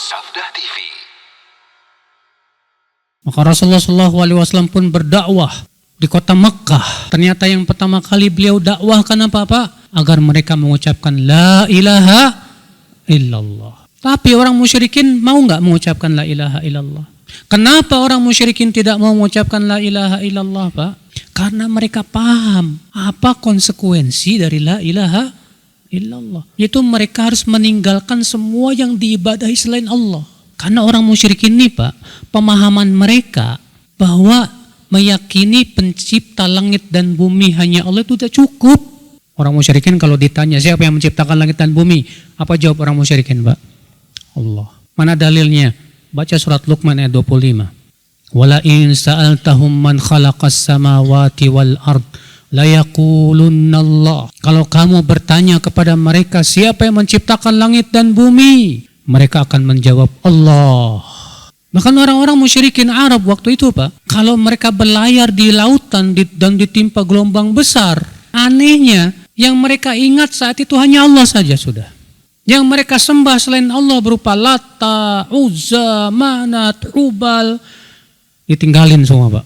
Sabda TV. Maka Rasulullah SAW pun berdakwah di kota Mekkah. Ternyata yang pertama kali beliau dakwahkan apa? Agar mereka mengucapkan la ilaha illallah. Tapi orang musyrikin mau nggak mengucapkan la ilaha illallah? Kenapa orang musyrikin tidak mau mengucapkan la ilaha illallah, Pak? Karena mereka paham apa konsekuensi dari la ilaha illallah. Yaitu mereka harus meninggalkan semua yang diibadahi selain Allah. Karena orang musyrikin ini, Pak, pemahaman mereka bahwa meyakini pencipta langit dan bumi hanya Allah itu tidak cukup. Orang musyrikin kalau ditanya siapa yang menciptakan langit dan bumi, apa jawab orang musyrikin, Pak? Allah. Mana dalilnya? Baca surat Luqman ayat 25. Wala in sa'altahum man khalaqas samawati wal ard la yaqulunna Allah. Kalau kamu bertanya kepada mereka siapa yang menciptakan langit dan bumi, mereka akan menjawab Allah. Bahkan orang-orang musyrikin Arab waktu itu, Pak, kalau mereka berlayar di lautan dan ditimpa gelombang besar, anehnya yang mereka ingat saat itu hanya Allah saja sudah. Yang mereka sembah selain Allah berupa Lata, Uzza, Manat, Hubal, ditinggalin semua, Pak.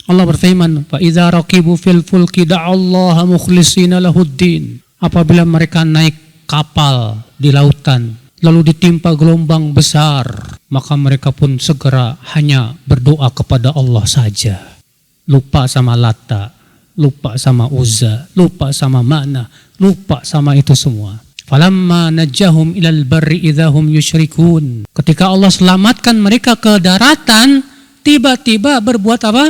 Allah berfirman, fa idza raqibu fil fulki da'allaha mukhlishina lahuddin. Apabila mereka naik kapal di lautan lalu ditimpa gelombang besar, maka mereka pun segera hanya berdoa kepada Allah saja. Lupa sama Lata, lupa sama Uzza, lupa sama Mana, lupa sama itu semua. Falamma najjahum ilal barri idzahum yusyrikun. Ketika Allah selamatkan mereka ke daratan, tiba-tiba berbuat apa?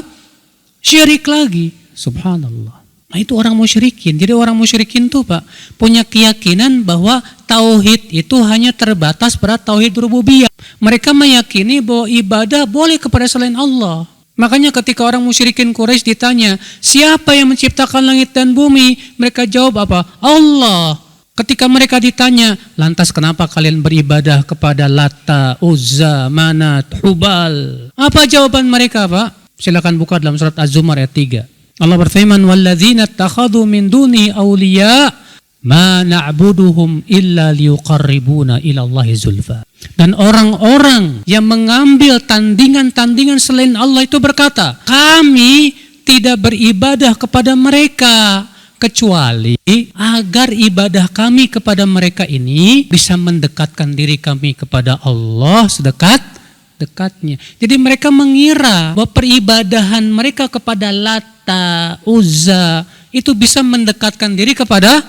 Syirik lagi. Subhanallah. Nah, itu orang musyrikin. Jadi orang musyrikin tuh, Pak, punya keyakinan bahwa tauhid itu hanya terbatas pada tauhid rububiyah. Mereka meyakini bahwa ibadah boleh kepada selain Allah. Makanya ketika orang musyrikin Quraisy ditanya, siapa yang menciptakan langit dan bumi? Mereka jawab apa? Allah. Ketika mereka ditanya, lantas kenapa kalian beribadah kepada Lata, Uzza, Manat, Hubal? Apa jawaban mereka, Pak? Silakan buka dalam surat Az-Zumar ayat 3. Allah berfirman, walladzina takhadhu min duni awliya ma na'buduhum illa liyuqarribuna ila Allahi zulfa. Dan orang-orang yang mengambil tandingan-tandingan selain Allah itu berkata, kami tidak beribadah kepada mereka kecuali agar ibadah kami kepada mereka ini bisa mendekatkan diri kami kepada Allah sedekat-dekatnya. Jadi mereka mengira bahwa peribadahan mereka kepada Lata, Uzza itu bisa mendekatkan diri kepada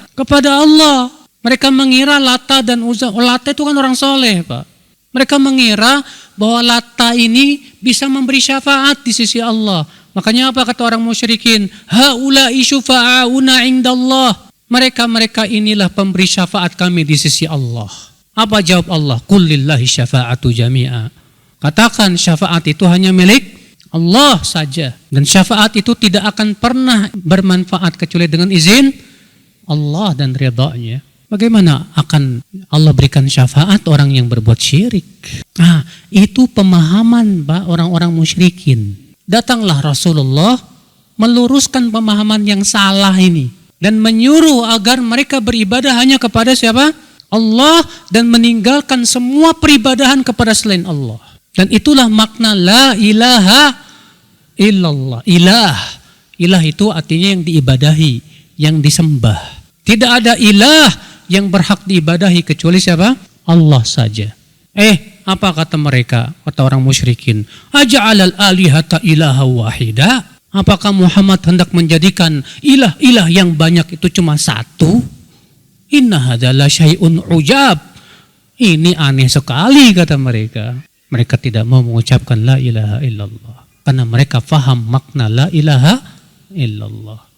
Allah. Mereka mengira Lata dan Uzza, Lata itu kan orang soleh, Pak. Mereka mengira bahwa Lata ini bisa memberi syafaat di sisi Allah. Makanya apa kata orang musyrikin? Haula'i syufa'auna indallah. Mereka inilah pemberi syafaat kami di sisi Allah. Apa jawab Allah? Qul lillahi syafa'atu jami'a. Katakan syafaat itu hanya milik Allah saja. Dan syafaat itu tidak akan pernah bermanfaat kecuali dengan izin Allah dan ridha-Nya. Bagaimana akan Allah berikan syafaat orang yang berbuat syirik? Nah, itu pemahaman, Pak, orang-orang musyrikin. Datanglah Rasulullah meluruskan pemahaman yang salah ini dan menyuruh agar mereka beribadah hanya kepada siapa? Allah, dan meninggalkan semua peribadahan kepada selain Allah. Dan itulah makna la ilaha illallah. Ilah itu artinya yang diibadahi, yang disembah. Tidak ada ilah yang berhak diibadahi kecuali siapa? Allah saja. Apa kata mereka? Kata orang musyrikin, aja'alal alihata ilaha wahida? Apakah Muhammad hendak menjadikan ilah-ilah yang banyak itu cuma satu? Inna hadza la syai'un ujab. Ini aneh sekali, kata mereka. Mereka tidak mau mengucapkan la ilaha illallah karena mereka faham makna la ilaha illallah.